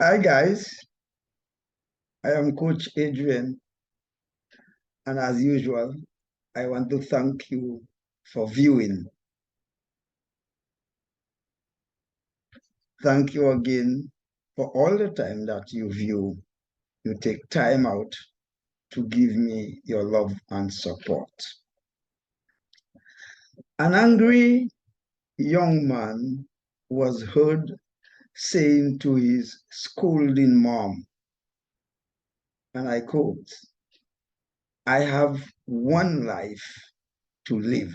Hi guys, I am Coach Adrien, and as usual, I want to thank you for viewing. Thank you again for all the time that you view. You take time out to give me your love and support. An angry young man was heard saying to his scolding mom, and I quote, "I have one life to live.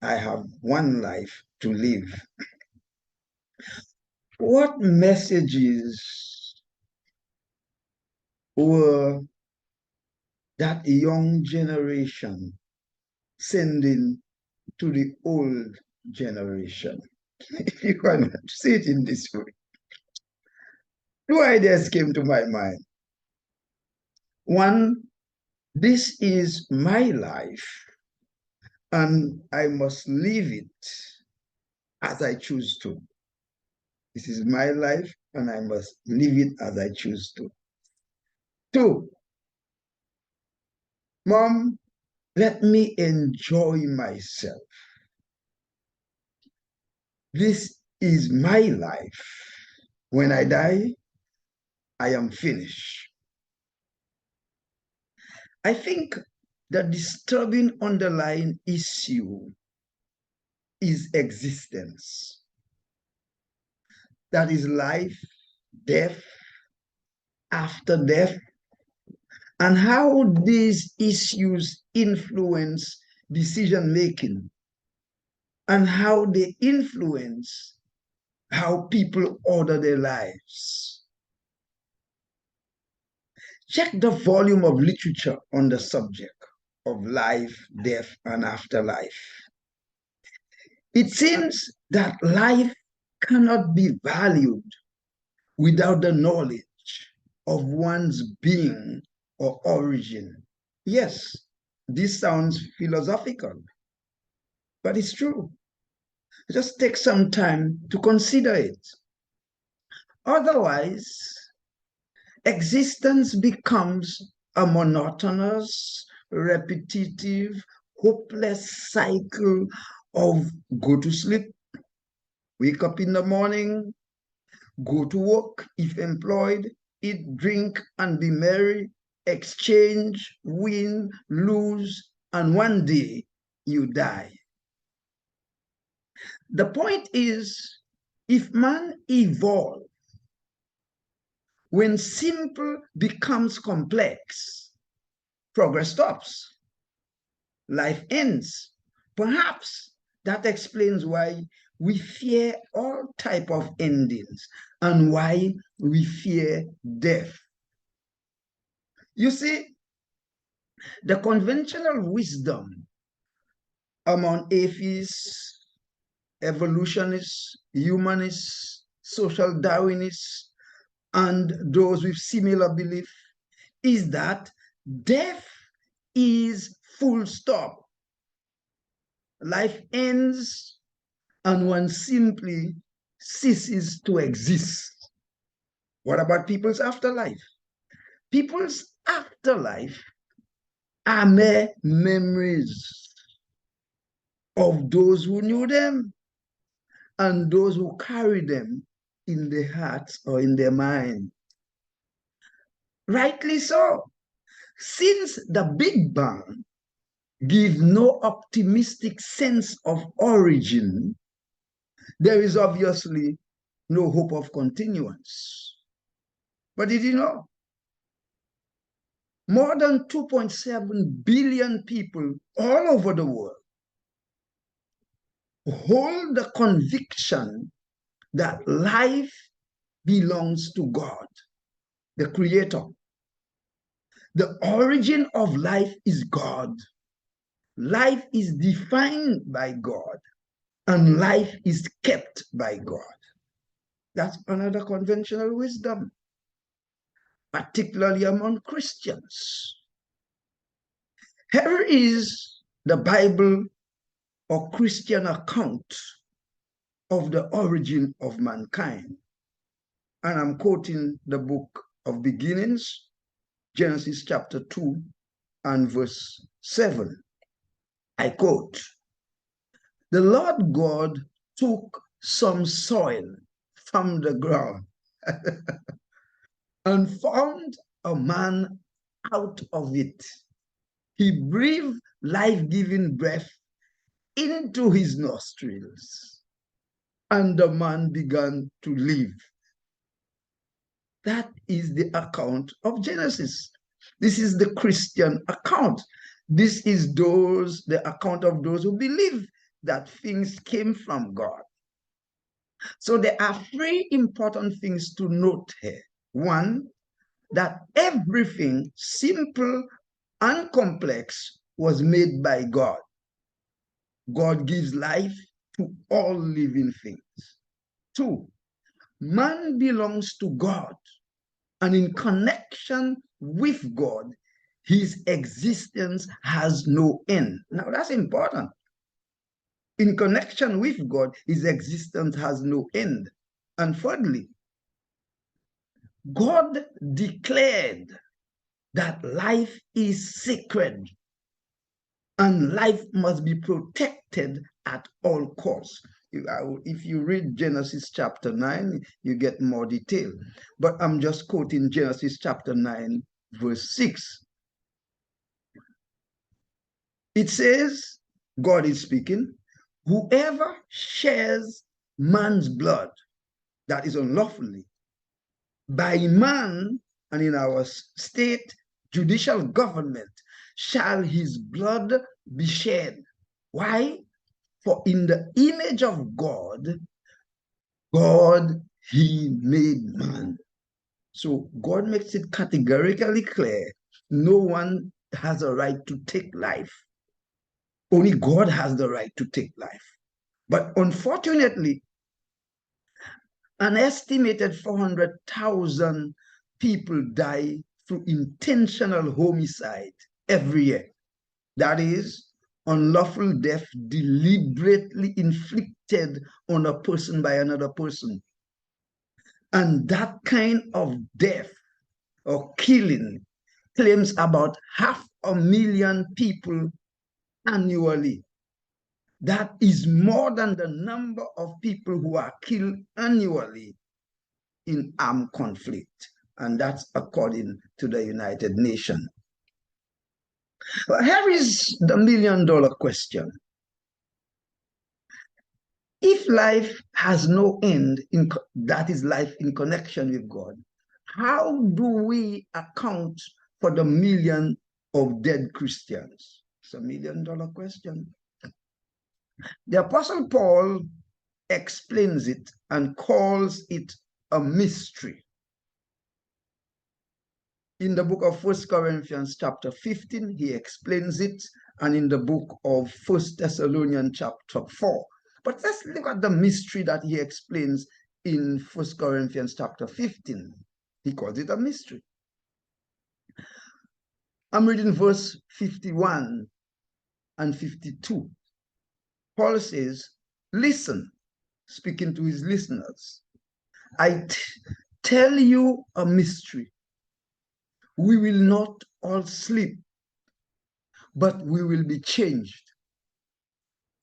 I have one life to live." What messages were that young generation sending to the old generation? If you can see it in this way, two ideas came to my mind. One, this is my life, and I must live it as I choose to. This is my life, and I must live it as I choose to. Two, Mom, let me enjoy myself. This is my life. When I die, I am finished. I think the disturbing underlying issue is existence. That is life, death, after death, and how these issues influence decision making and how they influence how people order their lives. Check the volume of literature on the subject of life, death, and afterlife. It seems that life cannot be valued without the knowledge of one's being or origin. Yes, this sounds philosophical, but it's true. Just take some time to consider it. Otherwise, existence becomes a monotonous, repetitive, hopeless cycle of go to sleep, wake up in the morning, go to work if employed, eat, drink, and be merry, exchange, win, lose, and one day you die. The point is, if man evolves, when simple becomes complex, progress stops. Life ends. Perhaps that explains why we fear all type of endings and why we fear death. You see, the conventional wisdom among atheists, evolutionists, humanists, social Darwinists, and those with similar belief is that death is full stop. Life ends and one simply ceases to exist. What about people's afterlife? People's afterlife are mere memories of those who knew them and those who carry them in their hearts or in their mind. Rightly so. Since the Big Bang gives no optimistic sense of origin, there is obviously no hope of continuance. But did you know? More than 2.7 billion people all over the world hold the conviction that life belongs to God, the Creator. The origin of life is God. Life is defined by God, and life is kept by God. That's another conventional wisdom, particularly among Christians. Here is the Bible or Christian account of the origin of mankind. And I'm quoting the book of beginnings, Genesis chapter 2 and verse 7. I quote, "The Lord God took some soil from the ground and found a man out of it. He breathed life-giving breath into his nostrils, and the man began to live." That is the account of Genesis. This is the Christian account. This is the account of those who believe that things came from God. So there are three important things to note here. One, that everything, simple and complex, was made by God. God gives life to all living things. Two, man belongs to God, and in connection with God, his existence has no end. Now, that's important. In connection with God, his existence has no end. And thirdly, God declared that life is sacred and life must be protected at all costs. If you read Genesis chapter 9, you get more detail. But I'm just quoting Genesis chapter 9, verse 6. It says, God is speaking, "Whoever shares man's blood, that is unlawfully, by man and in our state judicial government, shall his blood be shed." Why? For in the image of God, God, he made man. So God makes it categorically clear, no one has a right to take life. Only God has the right to take life. But unfortunately, an estimated 400,000 people die through intentional homicide every year. That is, unlawful death deliberately inflicted on a person by another person. And that kind of death or killing claims about 500,000 people annually. That is more than the number of people who are killed annually in armed conflict. And that's according to the United Nations. But here is the million-dollar question. If life has no end, that is life in connection with God, how do we account for the million of dead Christians? It's a million-dollar question. The Apostle Paul explains it and calls it a mystery. In the book of 1 Corinthians chapter 15, he explains it, and in the book of 1 Thessalonians chapter 4. But let's look at the mystery that he explains in 1 Corinthians chapter 15. He calls it a mystery. I'm reading verse 51 and 52. Paul says, "Listen," speaking to his listeners, "I tell you a mystery. We will not all sleep, but we will be changed.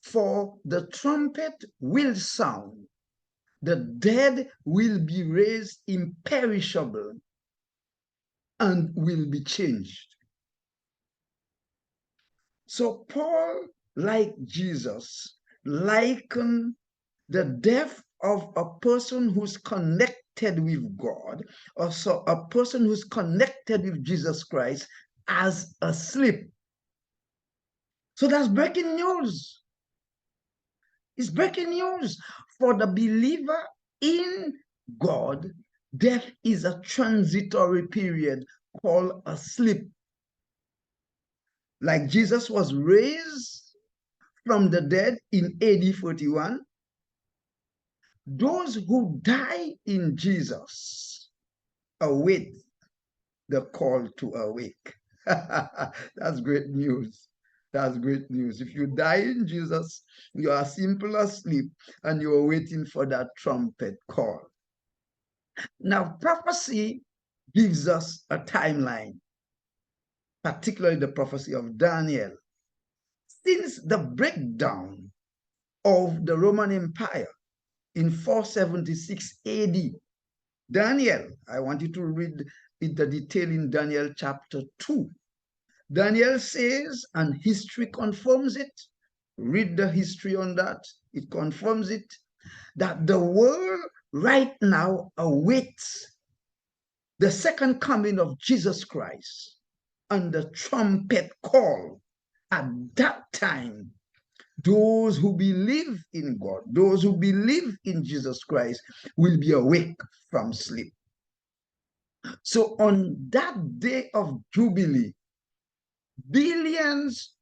For the trumpet will sound, the dead will be raised imperishable and will be changed." So Paul, like Jesus, likened the death of a person who's connected with God, or so a person who's connected with Jesus Christ, as a sleep. So that's breaking news. It's breaking news. For the believer in God, death is a transitory period called a sleep. Like Jesus was raised from the dead in AD 41, those who die in Jesus await the call to awake. That's great news. That's great news. If you die in Jesus, you are simple asleep and you are waiting for that trumpet call. Now, prophecy gives us a timeline, particularly the prophecy of Daniel. Since the breakdown of the Roman Empire in 476 AD, Daniel, I want you to read the detail in Daniel chapter 2. Daniel says, and history confirms it, read the history on that, it confirms it, that the world right now awaits the second coming of Jesus Christ and the trumpet call. At that time, those who believe in God, those who believe in Jesus Christ, will be awake from sleep. So on that day of Jubilee, billions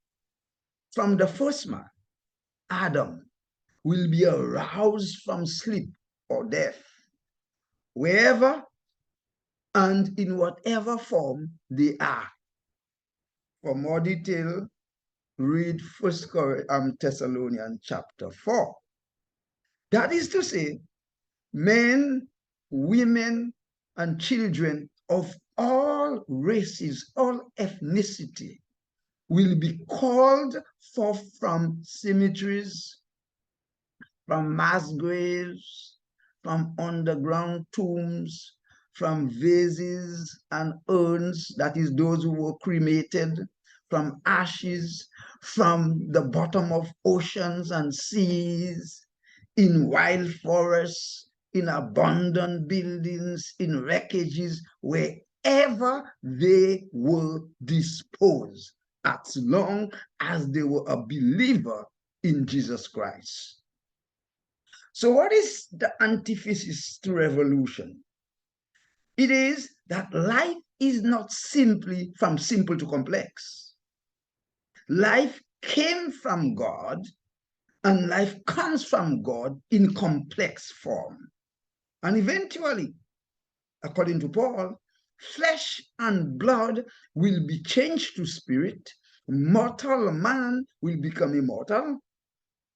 from the first man, Adam, will be aroused from sleep or death, wherever and in whatever form they are. For more detail, read 1 Thessalonians chapter 4. That is to say, men, women, and children of all races, all ethnicity, will be called forth from cemeteries, from mass graves, from underground tombs, from vases and urns, that is, those who were cremated, from ashes, from the bottom of oceans and seas, in wild forests, in abandoned buildings, in wreckages, wherever they were disposed, as long as they were a believer in Jesus Christ. So what is the antithesis to revolution? It is that life is not simply from simple to complex. Life came from God, and life comes from God in complex form. And eventually, according to Paul, flesh and blood will be changed to spirit, mortal man will become immortal,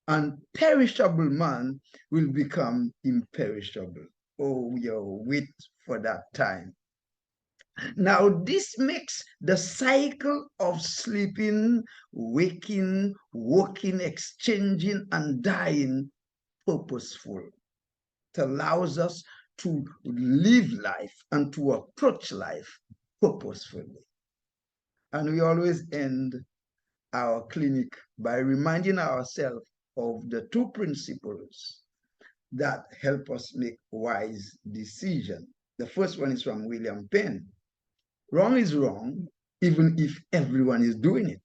and perishable man will become imperishable. Oh, we are wait for that time. Now, this makes the cycle of sleeping, waking, working, exchanging, and dying purposeful. It allows us to live life and to approach life purposefully. And we always end our clinic by reminding ourselves of the two principles that help us make wise decisions. The first one is from William Penn. Wrong is wrong, even if everyone is doing it.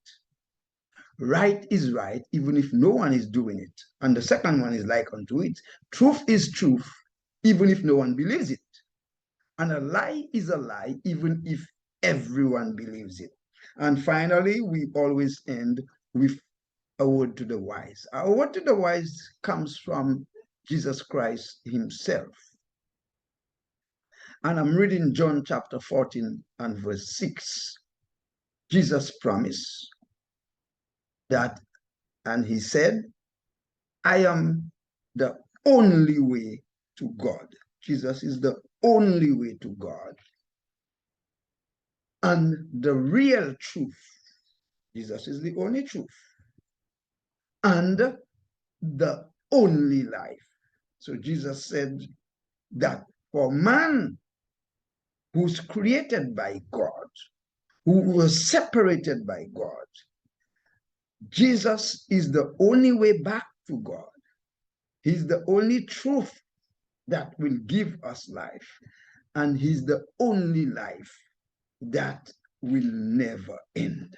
Right is right, even if no one is doing it. And the second one is like unto it. Truth is truth, even if no one believes it. And a lie is a lie, even if everyone believes it. And finally, we always end with a word to the wise. Our word to the wise comes from Jesus Christ himself. And I'm reading John chapter 14 and verse 6. Jesus promised that, and he said, I am the only way to God. Jesus is the only way to God. And the real truth. Jesus is the only truth. And the only life. So Jesus said that for man who's created by God, who was separated by God, Jesus is the only way back to God. He's the only truth that will give us life. And he's the only life that will never end.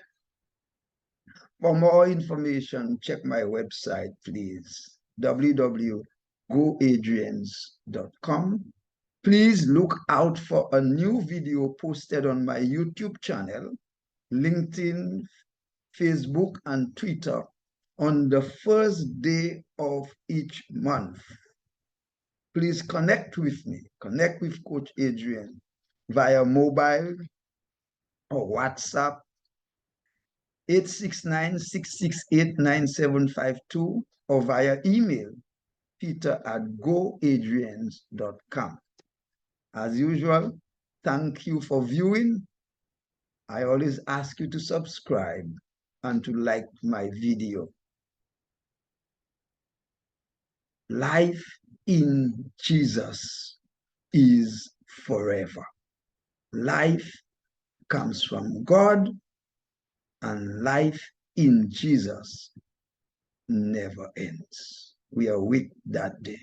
For more information, check my website, please, www.goadrians.com. Please look out for a new video posted on my YouTube channel, LinkedIn, Facebook, and Twitter on the first day of each month. Please connect with me, connect with Coach Adrien via mobile or WhatsApp 869-668-9752 or via email peter@goadrians.com. As usual, thank you for viewing. I always ask you to subscribe and to like my video. Life in Jesus is forever. Life comes from God, and life in Jesus never ends. We are with that day.